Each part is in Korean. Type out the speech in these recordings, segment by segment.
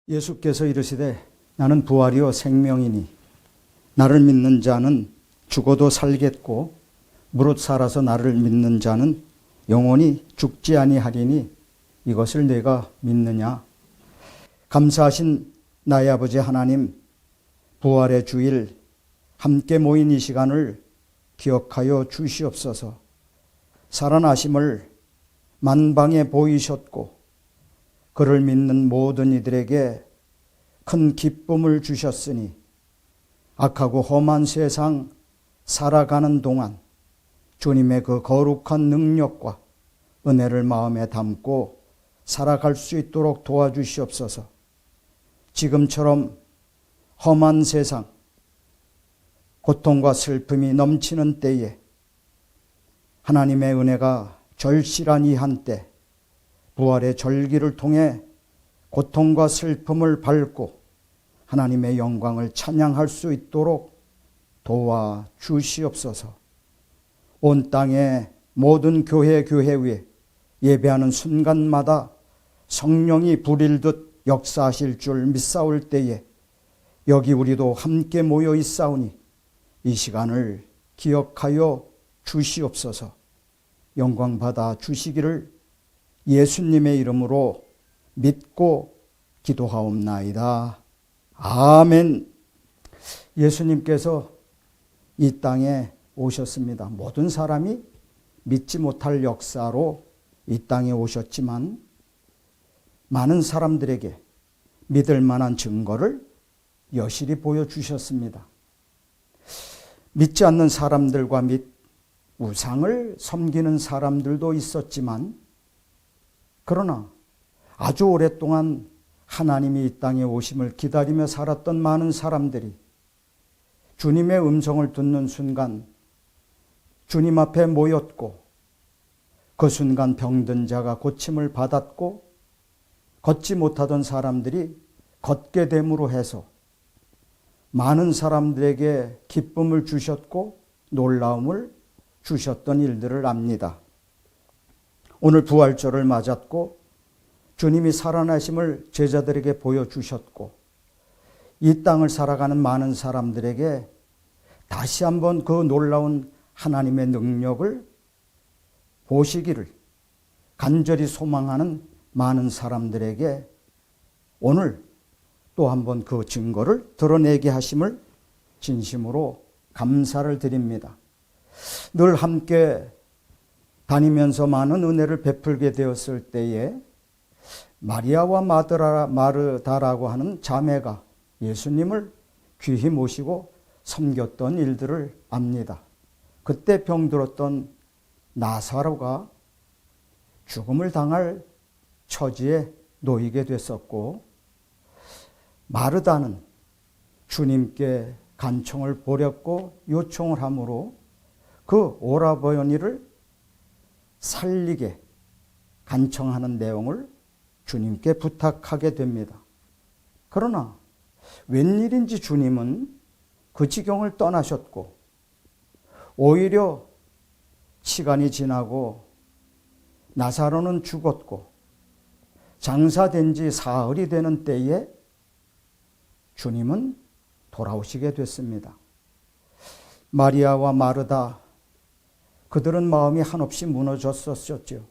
예수께서 이르시되 나는 부활이요 생명이니 나를 믿는 자는 죽어도 살겠고 무릇 살아서 나를 믿는 자는 영원히 죽지 아니하리니 이것을 내가 믿느냐. 감사하신 나의 아버지 하나님, 부활의 주일 함께 모인 이 시간을 기억하여 주시옵소서. 살아나심을 만방에 보이셨고 그를 믿는 모든 이들에게 큰 기쁨을 주셨으니 악하고 험한 세상 살아가는 동안 주님의 그 거룩한 능력과 은혜를 마음에 담고 살아갈 수 있도록 도와주시옵소서. 지금처럼 험한 세상, 고통과 슬픔이 넘치는 때에 하나님의 은혜가 절실한 이 한때 부활의 절기를 통해 고통과 슬픔을 밟고 하나님의 영광을 찬양할 수 있도록 도와주시옵소서. 온 땅의 모든 교회 위에 예배하는 순간마다 성령이 불일듯 역사하실 줄 믿사올 때에 여기 우리도 함께 모여 있사오니 이 시간을 기억하여 주시옵소서. 영광 받아 주시기를 예수님의 이름으로 믿고 기도하옵나이다. 아멘. 예수님께서 이 땅에 오셨습니다. 모든 사람이 믿지 못할 역사로 이 땅에 오셨지만 많은 사람들에게 믿을 만한 증거를 여실히 보여주셨습니다. 믿지 않는 사람들과 및 우상을 섬기는 사람들도 있었지만 그러나 아주 오랫동안 하나님이 이 땅에 오심을 기다리며 살았던 많은 사람들이 주님의 음성을 듣는 순간 주님 앞에 모였고 그 순간 병든 자가 고침을 받았고 걷지 못하던 사람들이 걷게 됨으로 해서 많은 사람들에게 기쁨을 주셨고 놀라움을 주셨던 일들을 압니다. 오늘 부활절을 맞았고 주님이 살아나심을 제자들에게 보여주셨고 이 땅을 살아가는 많은 사람들에게 다시 한번 그 놀라운 하나님의 능력을 보시기를 간절히 소망하는 많은 사람들에게 오늘 또 한번 그 증거를 드러내게 하심을 진심으로 감사를 드립니다. 늘 함께 다니면서 많은 은혜를 베풀게 되었을 때에 마리아와 마르다라고 하는 자매가 예수님을 귀히 모시고 섬겼던 일들을 압니다. 그때 병들었던 나사로가 죽음을 당할 처지에 놓이게 됐었고 마르다는 주님께 간청을 보렸고 요청을 하므로 그 오라버니를 살리게 간청하는 내용을 주님께 부탁하게 됩니다. 그러나 웬일인지 주님은 그 지경을 떠나셨고 오히려 시간이 지나고 나사로는 죽었고 장사된 지 사흘이 되는 때에 주님은 돌아오시게 됐습니다. 마리아와 마르다 그들은 마음이 한없이 무너졌었죠.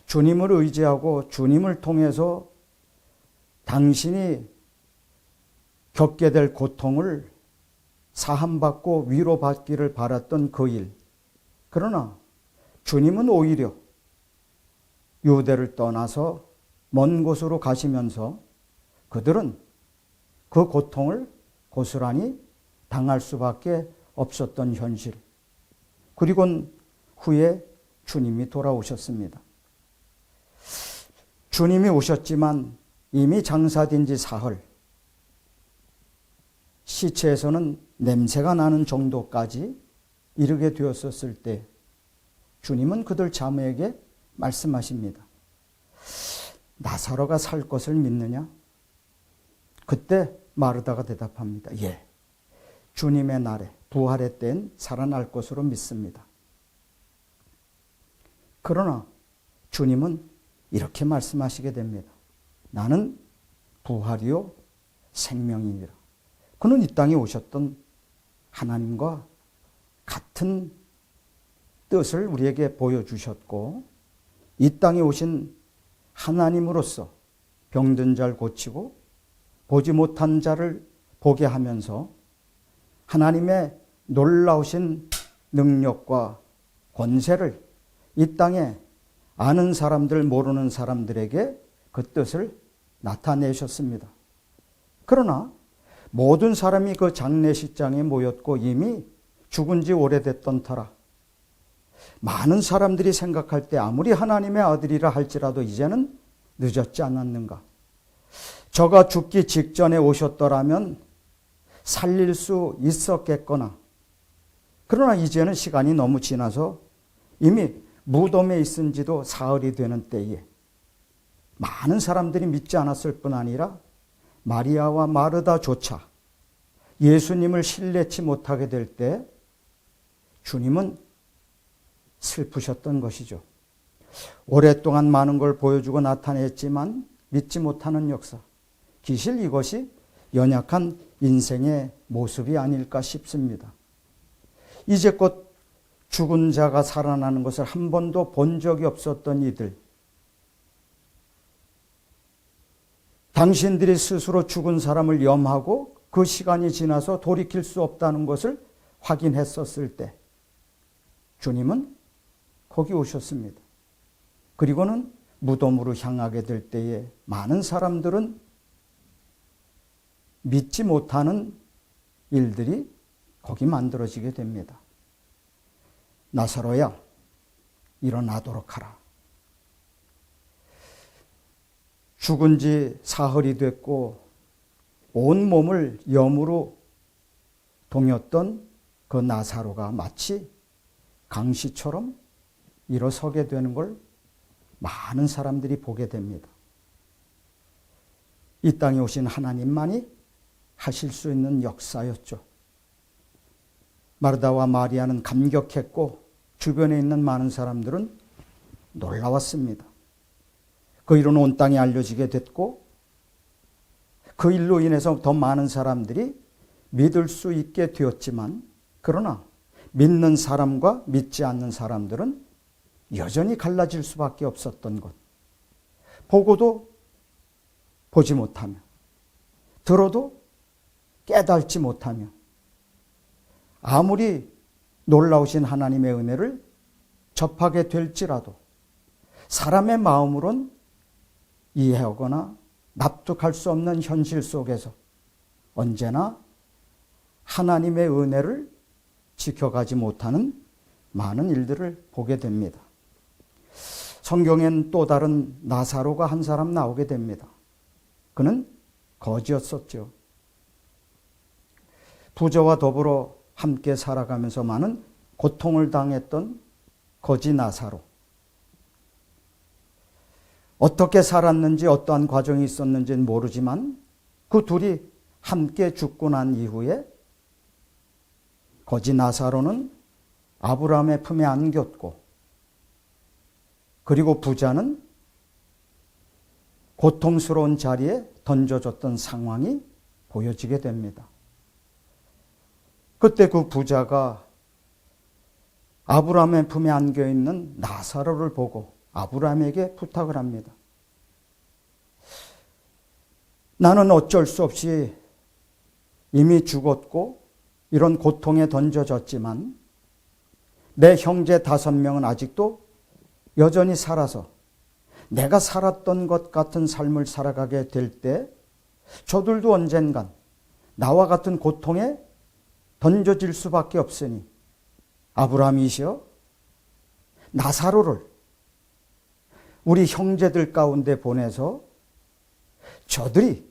주님을 의지하고 주님을 통해서 당신이 겪게 될 고통을 사함받고 위로받기를 바랐던 그 일. 그러나 주님은 오히려 유대를 떠나서 먼 곳으로 가시면서 그들은 그 고통을 고스란히 당할 수밖에 없었던 현실. 그리고 후에 주님이 돌아오셨습니다. 주님이 오셨지만 이미 장사된 지 사흘, 시체에서는 냄새가 나는 정도까지 이르게 되었었을 때 주님은 그들 자매에게 말씀하십니다. 나사로가 살 것을 믿느냐? 그때 마르다가 대답합니다. 예, 주님의 날에 부활의 때엔 살아날 것으로 믿습니다. 그러나 주님은 이렇게 말씀하시게 됩니다. 나는 부활이요 생명이니라. 그는 이 땅에 오셨던 하나님과 같은 뜻을 우리에게 보여주셨고, 이 땅에 오신 하나님으로서 병든 자를 고치고 보지 못한 자를 보게 하면서 하나님의 놀라우신 능력과 권세를 이 땅에 아는 사람들 모르는 사람들에게 그 뜻을 나타내셨습니다. 그러나 모든 사람이 그 장례식장에 모였고 이미 죽은 지 오래됐던 터라 많은 사람들이 생각할 때 아무리 하나님의 아들이라 할지라도 이제는 늦었지 않았는가. 저가 죽기 직전에 오셨더라면 살릴 수 있었겠거나, 그러나 이제는 시간이 너무 지나서 이미 무덤에 있은 지도 사흘이 되는 때에 많은 사람들이 믿지 않았을 뿐 아니라 마리아와 마르다조차 예수님을 신뢰치 못하게 될 때 주님은 슬프셨던 것이죠. 오랫동안 많은 걸 보여주고 나타냈지만 믿지 못하는 역사. 기실 이것이 연약한 인생의 모습이 아닐까 싶습니다. 이제껏 죽은 자가 살아나는 것을 한 번도 본 적이 없었던 이들, 당신들이 스스로 죽은 사람을 염하고 그 시간이 지나서 돌이킬 수 없다는 것을 확인했었을 때 주님은 거기 오셨습니다. 그리고는 무덤으로 향하게 될 때에 많은 사람들은 믿지 못하는 일들이 거기 만들어지게 됩니다. 나사로야, 일어나도록 하라. 죽은 지 사흘이 됐고 온 몸을 염으로 동였던 그 나사로가 마치 강시처럼 일어서게 되는 걸 많은 사람들이 보게 됩니다. 이 땅에 오신 하나님만이 하실 수 있는 역사였죠. 마르다와 마리아는 감격했고 주변에 있는 많은 사람들은 놀라웠습니다. 그 일은 온 땅에 알려지게 됐고 그 일로 인해서 더 많은 사람들이 믿을 수 있게 되었지만, 그러나 믿는 사람과 믿지 않는 사람들은 여전히 갈라질 수밖에 없었던 것. 보고도 보지 못하며, 들어도 깨닫지 못하며, 아무리 놀라우신 하나님의 은혜를 접하게 될지라도 사람의 마음으론 이해하거나 납득할 수 없는 현실 속에서 언제나 하나님의 은혜를 지켜가지 못하는 많은 일들을 보게 됩니다. 성경엔 또 다른 나사로가 한 사람 나오게 됩니다. 그는 거지였었죠. 부자와 더불어 함께 살아가면서 많은 고통을 당했던 거지 나사로. 어떻게 살았는지 어떠한 과정이 있었는지는 모르지만 그 둘이 함께 죽고 난 이후에 거지 나사로는 아브라함의 품에 안겼고, 그리고 부자는 고통스러운 자리에 던져졌던 상황이 보여지게 됩니다. 그때 그 부자가 아브라함의 품에 안겨있는 나사로를 보고 아브라함에게 부탁을 합니다. 나는 어쩔 수 없이 이미 죽었고 이런 고통에 던져졌지만 내 형제 5명은 아직도 여전히 살아서 내가 살았던 것 같은 삶을 살아가게 될 때 저들도 언젠간 나와 같은 고통에 던져질 수밖에 없으니 아브라함이시여, 나사로를 우리 형제들 가운데 보내서 저들이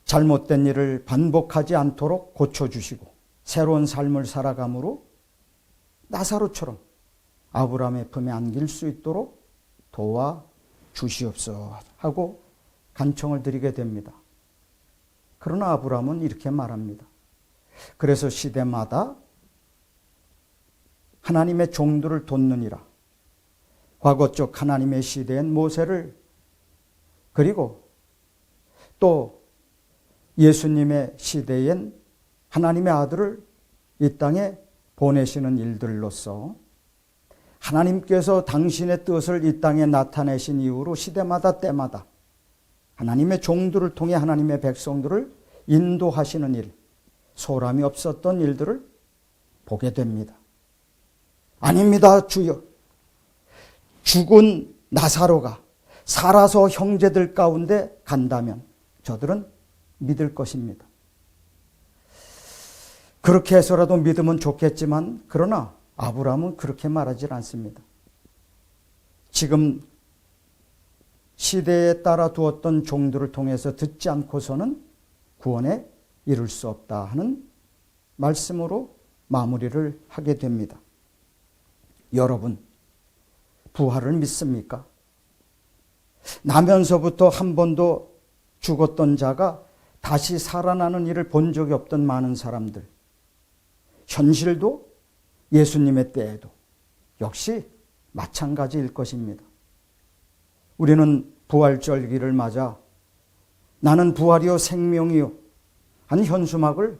잘못된 일을 반복하지 않도록 고쳐주시고 새로운 삶을 살아감으로 나사로처럼 아브라함의 품에 안길 수 있도록 도와주시옵소서 하고 간청을 드리게 됩니다. 그러나 아브라함은 이렇게 말합니다. 그래서 시대마다 하나님의 종들을 돕느니라 과거 쪽 하나님의 시대엔 모세를 그리고 또 예수님의 시대엔 하나님의 아들을 이 땅에 보내시는 일들로서 하나님께서 당신의 뜻을 이 땅에 나타내신 이후로 시대마다 때마다 하나님의 종들을 통해 하나님의 백성들을 인도하시는 일, 소람이 없었던 일들을 보게 됩니다. 아닙니다, 주여. 죽은 나사로가 살아서 형제들 가운데 간다면 저들은 믿을 것입니다. 그렇게 해서라도 믿으면 좋겠지만 그러나 아브라함은 그렇게 말하지 않습니다. 지금 시대에 따라 두었던 종들을 통해서 듣지 않고서는 구원에 이룰 수 없다 하는 말씀으로 마무리를 하게 됩니다. 여러분, 부활을 믿습니까? 나면서부터 한 번도 죽었던 자가 다시 살아나는 일을 본 적이 없던 많은 사람들, 현실도 예수님의 때에도 역시 마찬가지일 것입니다. 우리는 부활절기를 맞아 나는 부활이요 생명이요 한 현수막을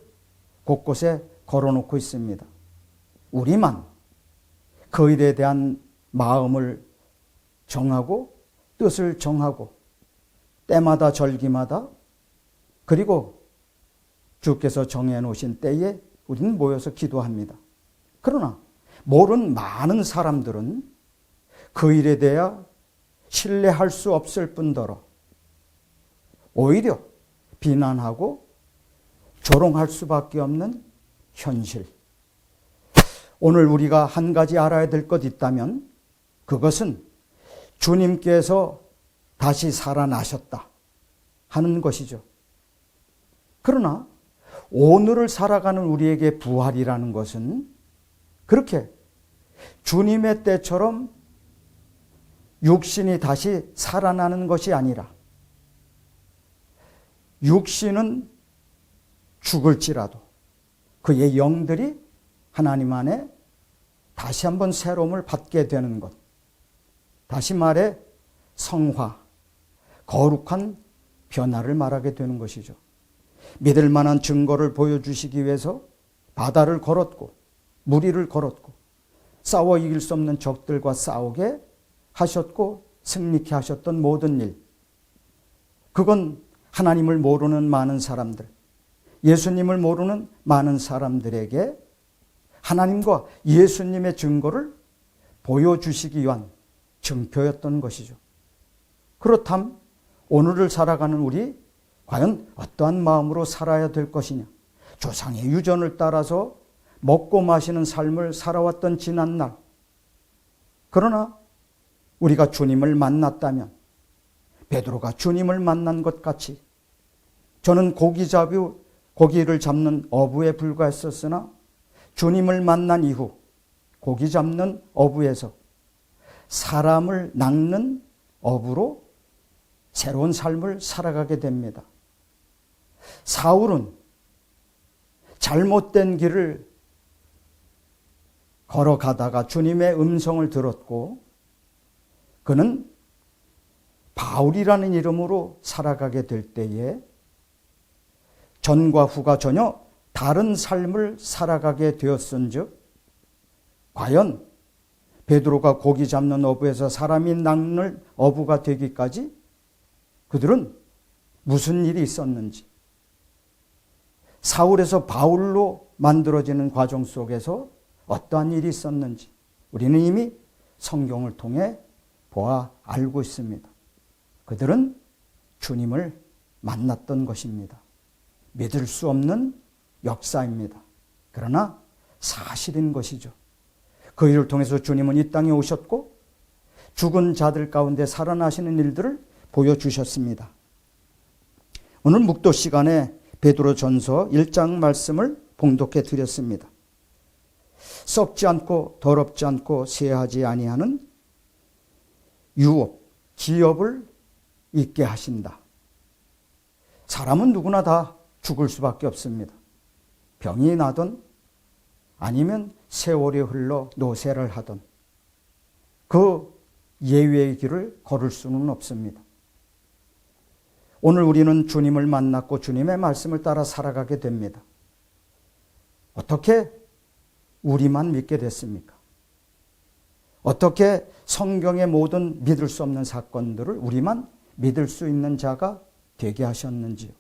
곳곳에 걸어놓고 있습니다. 우리만 그 일에 대한 마음을 정하고 뜻을 정하고 때마다 절기마다 그리고 주께서 정해놓으신 때에 우리는 모여서 기도합니다. 그러나 모르는 많은 사람들은 그 일에 대해 신뢰할 수 없을 뿐더러 오히려 비난하고 조롱할 수밖에 없는 현실. 오늘 우리가 한 가지 알아야 될 것 있다면 그것은 주님께서 다시 살아나셨다 하는 것이죠. 그러나 오늘을 살아가는 우리에게 부활이라는 것은 그렇게 주님의 때처럼 육신이 다시 살아나는 것이 아니라 육신은 죽을지라도 그의 영들이 하나님 안에 다시 한번 새로움을 받게 되는 것. 다시 말해 성화, 거룩한 변화를 말하게 되는 것이죠. 믿을 만한 증거를 보여주시기 위해서 바다를 걸었고 무리를 걸었고 싸워 이길 수 없는 적들과 싸우게 하셨고 승리케 하셨던 모든 일. 그건 하나님을 모르는 많은 사람들, 예수님을 모르는 많은 사람들에게 하나님과 예수님의 증거를 보여주시기 위한 증표였던 것이죠. 그렇다면 오늘을 살아가는 우리 과연 어떠한 마음으로 살아야 될 것이냐. 조상의 유전을 따라서 먹고 마시는 삶을 살아왔던 지난날. 그러나 우리가 주님을 만났다면 베드로가 주님을 만난 것 같이 저는 고기를 잡는 어부에 불과했었으나 주님을 만난 이후 고기 잡는 어부에서 사람을 낚는 어부로 새로운 삶을 살아가게 됩니다. 사울은 잘못된 길을 걸어가다가 주님의 음성을 들었고 그는 바울이라는 이름으로 살아가게 될 때에 전과 후가 전혀 다른 삶을 살아가게 되었은즉 과연 베드로가 고기 잡는 어부에서 사람이 낚는 어부가 되기까지 그들은 무슨 일이 있었는지, 사울에서 바울로 만들어지는 과정 속에서 어떠한 일이 있었는지 우리는 이미 성경을 통해 보아 알고 있습니다. 그들은 주님을 만났던 것입니다. 믿을 수 없는 역사입니다. 그러나 사실인 것이죠. 그 일을 통해서 주님은 이 땅에 오셨고 죽은 자들 가운데 살아나시는 일들을 보여주셨습니다. 오늘 묵도 시간에 베드로전서 1장 말씀을 봉독해 드렸습니다. 썩지 않고 더럽지 않고 쇠하지 아니하는 유업, 기업을 있게 하신다. 사람은 누구나 다 죽을 수밖에 없습니다. 병이 나든 아니면 세월이 흘러 노쇠를 하든 그 예외의 길을 걸을 수는 없습니다. 오늘 우리는 주님을 만났고 주님의 말씀을 따라 살아가게 됩니다. 어떻게 우리만 믿게 됐습니까? 어떻게 성경의 모든 믿을 수 없는 사건들을 우리만 믿을 수 있는 자가 되게 하셨는지요?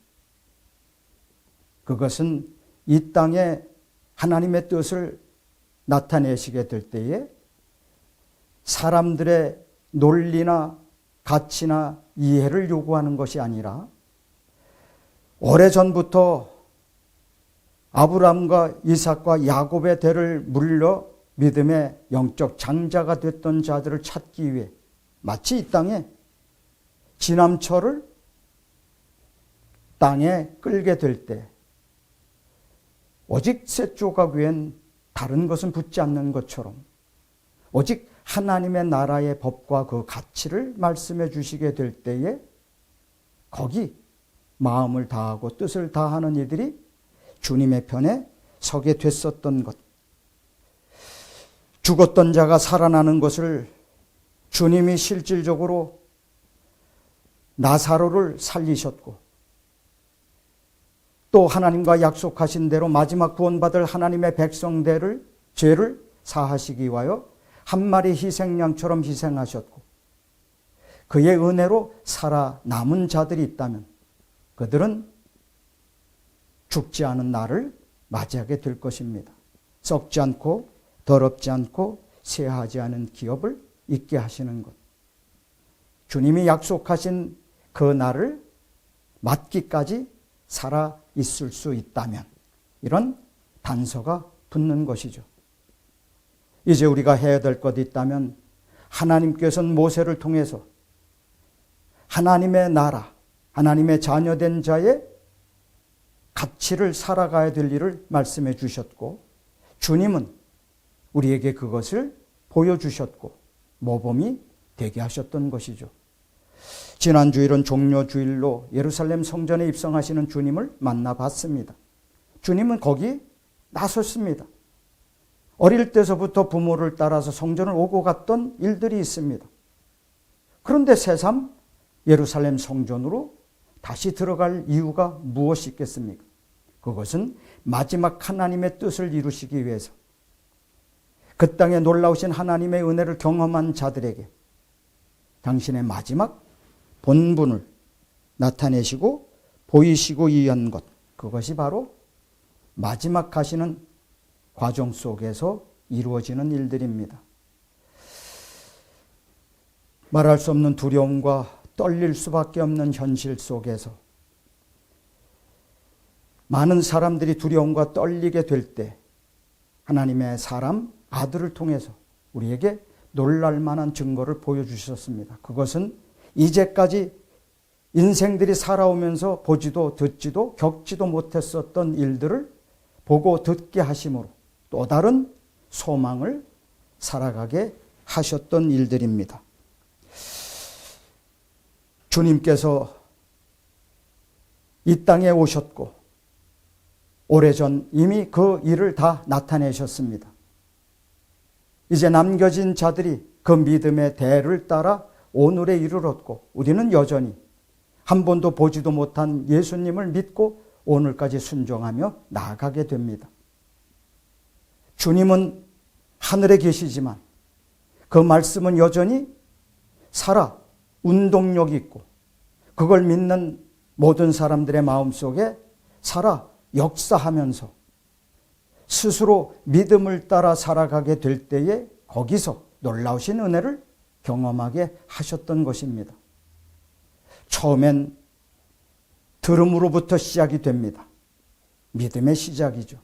그것은 이 땅에 하나님의 뜻을 나타내시게 될 때에 사람들의 논리나 가치나 이해를 요구하는 것이 아니라 오래전부터 아브라함과 이삭과 야곱의 대를 물려 믿음의 영적 장자가 됐던 자들을 찾기 위해 마치 이 땅에 지남철을 땅에 끌게 될 때 오직 셋 조각 외엔 다른 것은 붙지 않는 것처럼 오직 하나님의 나라의 법과 그 가치를 말씀해 주시게 될 때에 거기 마음을 다하고 뜻을 다하는 이들이 주님의 편에 서게 됐었던 것. 죽었던 자가 살아나는 것을 주님이 실질적으로 나사로를 살리셨고 또 하나님과 약속하신 대로 마지막 구원받을 하나님의 백성들을 죄를 사하시기 위하여 한 마리 희생양처럼 희생하셨고 그의 은혜로 살아남은 자들이 있다면 그들은 죽지 않은 날을 맞이하게 될 것입니다. 썩지 않고 더럽지 않고 쇠하지 않은 기업을 있게 하시는 것. 주님이 약속하신 그 날을 맞기까지 살아 있을 수 있다면 이런 단서가 붙는 것이죠. 이제 우리가 해야 될 것이 있다면 하나님께서는 모세를 통해서 하나님의 나라, 하나님의 자녀된 자의 가치를 살아가야 될 일을 말씀해 주셨고 주님은 우리에게 그것을 보여주셨고 모범이 되게 하셨던 것이죠. 지난 주일은 종료주일로 예루살렘 성전에 입성하시는 주님을 만나봤습니다. 주님은 거기 나섰습니다. 어릴 때서부터 부모를 따라서 성전을 오고 갔던 일들이 있습니다. 그런데 새삼 예루살렘 성전으로 다시 들어갈 이유가 무엇이 있겠습니까? 그것은 마지막 하나님의 뜻을 이루시기 위해서 그 땅에 놀라우신 하나님의 은혜를 경험한 자들에게 당신의 마지막 본분을 나타내시고 보이시고 위한 것, 그것이 바로 마지막 가시는 과정 속에서 이루어지는 일들입니다. 말할 수 없는 두려움과 떨릴 수밖에 없는 현실 속에서 많은 사람들이 두려움과 떨리게 될 때 하나님의 사람 아들을 통해서 우리에게 놀랄 만한 증거를 보여주셨습니다. 그것은 이제까지 인생들이 살아오면서 보지도 듣지도 겪지도 못했었던 일들을 보고 듣게 하심으로 또 다른 소망을 살아가게 하셨던 일들입니다. 주님께서 이 땅에 오셨고 오래전 이미 그 일을 다 나타내셨습니다. 이제 남겨진 자들이 그 믿음의 대를 따라 오늘에 이르렀고 우리는 여전히 한 번도 보지도 못한 예수님을 믿고 오늘까지 순종하며 나아가게 됩니다. 주님은 하늘에 계시지만 그 말씀은 여전히 살아 운동력이 있고 그걸 믿는 모든 사람들의 마음속에 살아 역사하면서 스스로 믿음을 따라 살아가게 될 때에 거기서 놀라우신 은혜를 경험하게 하셨던 것입니다. 처음엔 들음으로부터 시작이 됩니다. 믿음의 시작이죠.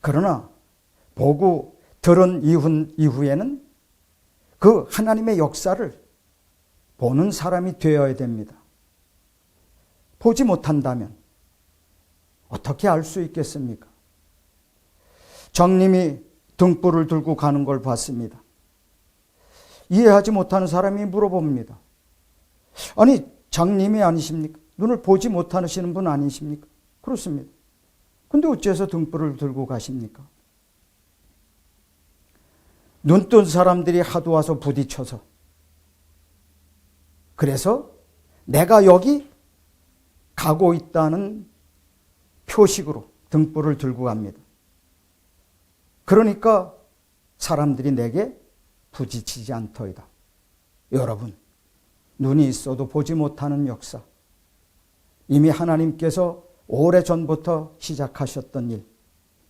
그러나 보고 들은 이후에는 그 하나님의 역사를 보는 사람이 되어야 됩니다. 보지 못한다면 어떻게 알 수 있겠습니까? 장님이 등불을 들고 가는 걸 봤습니다. 이해하지 못하는 사람이 물어봅니다. 아니, 장님이 아니십니까? 눈을 보지 못하시는 분 아니십니까? 그렇습니다. 근데 어째서 등불을 들고 가십니까? 눈뜬 사람들이 하도 와서 부딪혀서 그래서 내가 여기 가고 있다는 표식으로 등불을 들고 갑니다. 그러니까 사람들이 내게 부딪히지 않더이다. 여러분, 눈이 있어도 보지 못하는 역사, 이미 하나님께서 오래전부터 시작하셨던 일,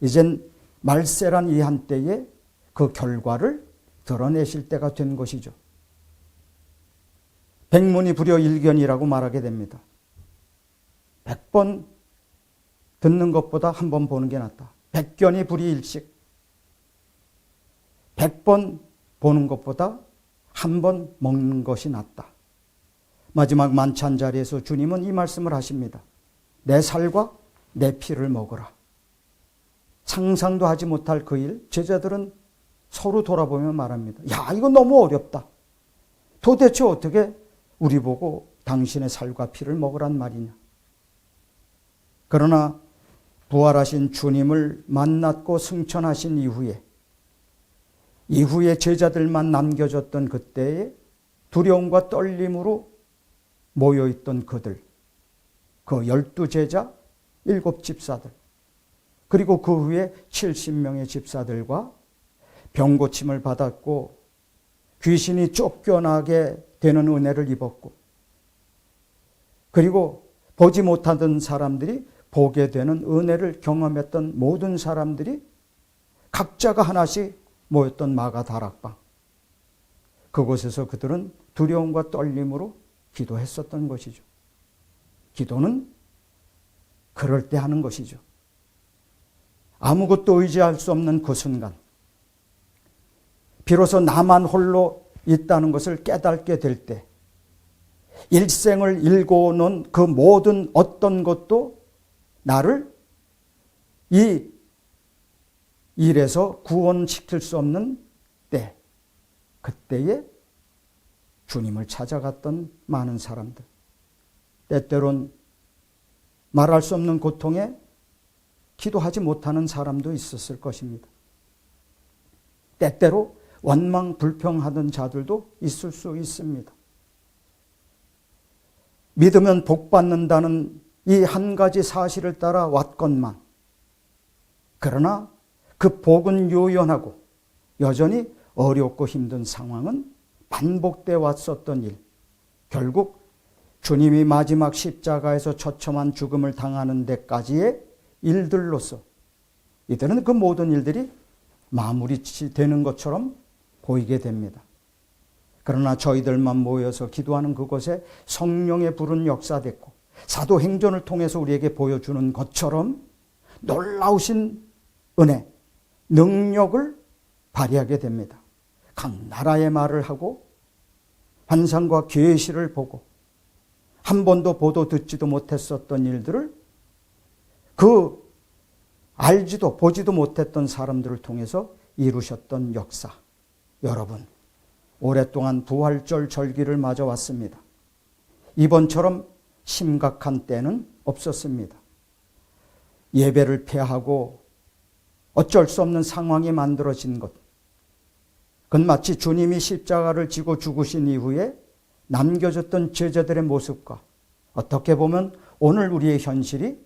이젠 말세란 이 한때에 그 결과를 드러내실 때가 된 것이죠. 백문이 불여일견이라고 말하게 됩니다. 100번 듣는 것보다 한 번 보는 게 낫다. 백견이 불이일식. 100번 보는 것보다 한 번 먹는 것이 낫다. 마지막 만찬 자리에서 주님은 이 말씀을 하십니다. 내 살과 내 피를 먹으라. 상상도 하지 못할 그 일, 제자들은 서로 돌아보며 말합니다. 야, 이거 너무 어렵다. 도대체 어떻게 우리 보고 당신의 살과 피를 먹으란 말이냐. 그러나 부활하신 주님을 만났고 승천하신 이후에 제자들만 남겨졌던 그때에 두려움과 떨림으로 모여있던 그들, 그 12제자, 7집사들, 그리고 그 후에 70명의 집사들과 병고침을 받았고 귀신이 쫓겨나게 되는 은혜를 입었고, 그리고 보지 못하던 사람들이 보게 되는 은혜를 경험했던 모든 사람들이 각자가 하나씩 모였던 마가다락방, 그곳에서 그들은 두려움과 떨림으로 기도했었던 것이죠. 기도는 그럴 때 하는 것이죠. 아무것도 의지할 수 없는 그 순간, 비로소 나만 홀로 있다는 것을 깨닫게 될 때, 일생을 일궈놓은 그 모든 어떤 것도 나를 이 일에서 구원시킬 수 없는 때, 그때에 주님을 찾아갔던 많은 사람들, 때때론 말할 수 없는 고통에 기도하지 못하는 사람도 있었을 것입니다. 때때로 원망 불평하던 자들도 있을 수 있습니다. 믿으면 복 받는다는 이 한 가지 사실을 따라 왔건만, 그러나 그 복은 요연하고 여전히 어렵고 힘든 상황은 반복돼 왔었던 일, 결국 주님이 마지막 십자가에서 처참한 죽음을 당하는 데까지의 일들로서 이들은 그 모든 일들이 마무리되는 것처럼 보이게 됩니다. 그러나 저희들만 모여서 기도하는 그곳에 성령의 불은 역사됐고 사도행전을 통해서 우리에게 보여주는 것처럼 놀라우신 은혜, 능력을 발휘하게 됩니다. 각 나라의 말을 하고 환상과 계시를 보고 한 번도 보도 듣지도 못했었던 일들을 그 알지도 보지도 못했던 사람들을 통해서 이루셨던 역사. 여러분, 오랫동안 부활절 절기를 맞아왔습니다. 이번처럼 심각한 때는 없었습니다. 예배를 폐하고 어쩔 수 없는 상황이 만들어진 것, 그건 마치 주님이 십자가를 지고 죽으신 이후에 남겨졌던 제자들의 모습과 어떻게 보면 오늘 우리의 현실이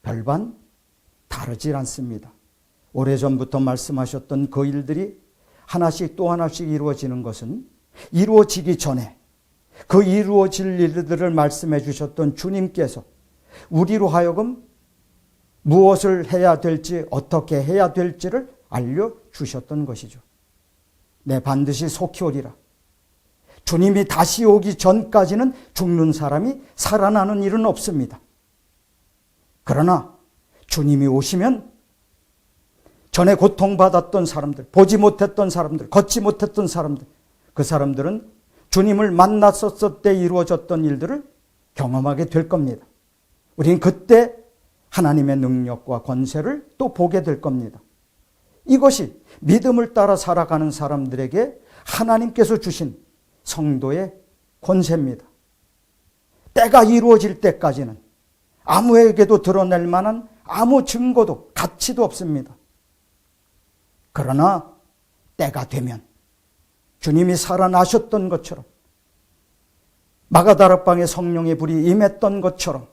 별반 다르지 않습니다. 오래전부터 말씀하셨던 그 일들이 하나씩 또 하나씩 이루어지는 것은 이루어지기 전에 그 이루어질 일들을 말씀해 주셨던 주님께서 우리로 하여금 무엇을 해야 될지, 어떻게 해야 될지를 알려주셨던 것이죠. 네, 반드시 속히 오리라. 주님이 다시 오기 전까지는 죽는 사람이 살아나는 일은 없습니다. 그러나 주님이 오시면 전에 고통받았던 사람들, 보지 못했던 사람들, 걷지 못했던 사람들, 그 사람들은 주님을 만났었을 때 이루어졌던 일들을 경험하게 될 겁니다. 우리는 그때 하나님의 능력과 권세를 또 보게 될 겁니다. 이것이 믿음을 따라 살아가는 사람들에게 하나님께서 주신 성도의 권세입니다. 때가 이루어질 때까지는 아무에게도 드러낼 만한 아무 증거도 가치도 없습니다. 그러나 때가 되면 주님이 살아나셨던 것처럼 마가다락방에 성령의 불이 임했던 것처럼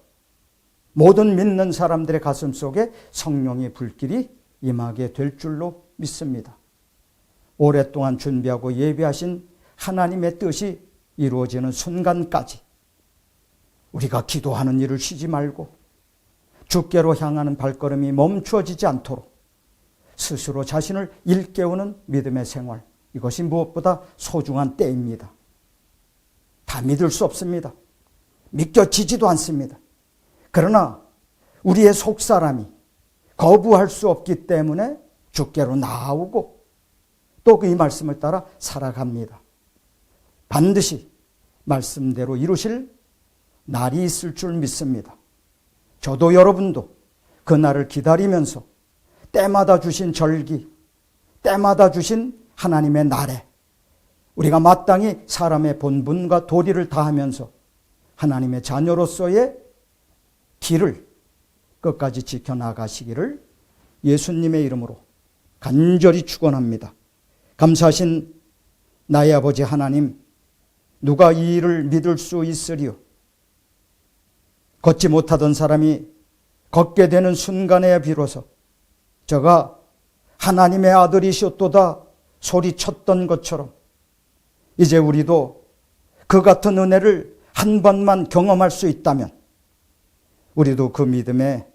모든 믿는 사람들의 가슴 속에 성령의 불길이 임하게 될 줄로 믿습니다. 오랫동안 준비하고 예배하신 하나님의 뜻이 이루어지는 순간까지 우리가 기도하는 일을 쉬지 말고 주께로 향하는 발걸음이 멈추어지지 않도록 스스로 자신을 일깨우는 믿음의 생활, 이것이 무엇보다 소중한 때입니다. 다 믿을 수 없습니다. 믿겨지지도 않습니다. 그러나 우리의 속사람이 거부할 수 없기 때문에 주께로 나아오고 또 그 이 말씀을 따라 살아갑니다. 반드시 말씀대로 이루실 날이 있을 줄 믿습니다. 저도 여러분도 그 날을 기다리면서 때마다 주신 절기, 때마다 주신 하나님의 날에 우리가 마땅히 사람의 본분과 도리를 다하면서 하나님의 자녀로서의 길을 끝까지 지켜나가시기를 예수님의 이름으로 간절히 축원합니다. 감사하신 나의 아버지 하나님, 누가 이 일을 믿을 수 있으리요? 걷지 못하던 사람이 걷게 되는 순간에 비로소 저가 하나님의 아들이셨도다 소리쳤던 것처럼 이제 우리도 그 같은 은혜를 한 번만 경험할 수 있다면 우리도 그 믿음에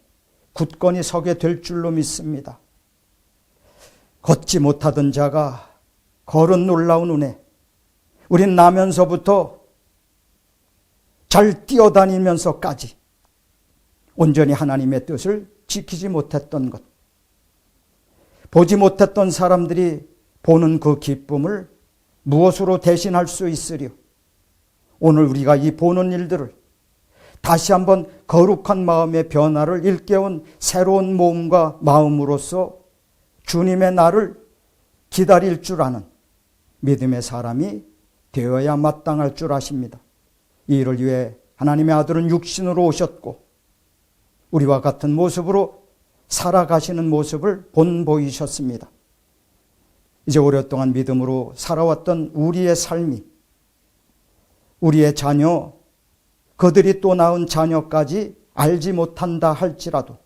굳건히 서게 될 줄로 믿습니다. 걷지 못하던 자가 걸은 놀라운 은혜, 우린 나면서부터 잘 뛰어다니면서까지 온전히 하나님의 뜻을 지키지 못했던 것, 보지 못했던 사람들이 보는 그 기쁨을 무엇으로 대신할 수 있으리요? 오늘 우리가 이 보는 일들을 다시 한번 거룩한 마음의 변화를 일깨운 새로운 몸과 마음으로서 주님의 날을 기다릴 줄 아는 믿음의 사람이 되어야 마땅할 줄 아십니다. 이 일을 위해 하나님의 아들은 육신으로 오셨고 우리와 같은 모습으로 살아가시는 모습을 본보이셨습니다. 이제 오랫동안 믿음으로 살아왔던 우리의 삶이 우리의 자녀, 그들이 또 낳은 자녀까지 알지 못한다 할지라도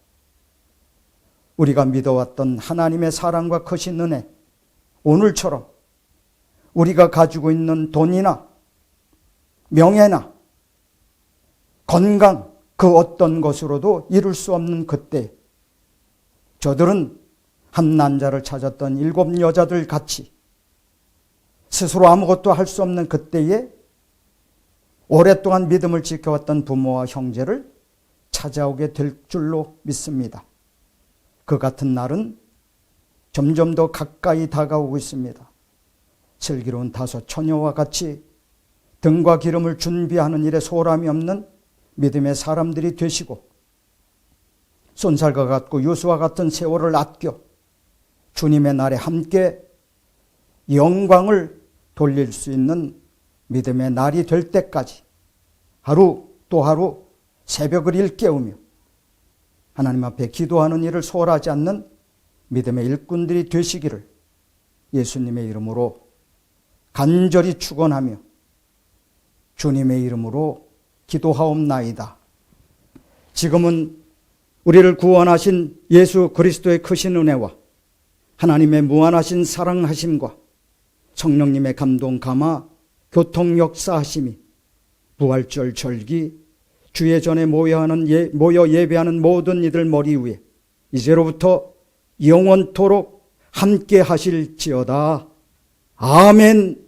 우리가 믿어왔던 하나님의 사랑과 크신 은혜, 오늘처럼 우리가 가지고 있는 돈이나 명예나 건강, 그 어떤 것으로도 이룰 수 없는 그때 저들은 한 난자를 찾았던 7 여자들 같이 스스로 아무것도 할 수 없는 그때에 오랫동안 믿음을 지켜왔던 부모와 형제를 찾아오게 될 줄로 믿습니다. 그 같은 날은 점점 더 가까이 다가오고 있습니다. 슬기로운 5 처녀와 같이 등과 기름을 준비하는 일에 소람이 없는 믿음의 사람들이 되시고 쏜살과 같고 유수와 같은 세월을 아껴 주님의 날에 함께 영광을 돌릴 수 있는 믿음의 날이 될 때까지 하루 또 하루 새벽을 일깨우며 하나님 앞에 기도하는 일을 소홀하지 않는 믿음의 일꾼들이 되시기를 예수님의 이름으로 간절히 축원하며 주님의 이름으로 기도하옵나이다. 지금은 우리를 구원하신 예수 그리스도의 크신 은혜와 하나님의 무한하신 사랑하심과 성령님의 감동 감화 교통 역사하심이 부활절 절기 주의 전에 모여 예배하는 모든 이들 머리 위에 이제로부터 영원토록 함께 하실지어다. 아멘.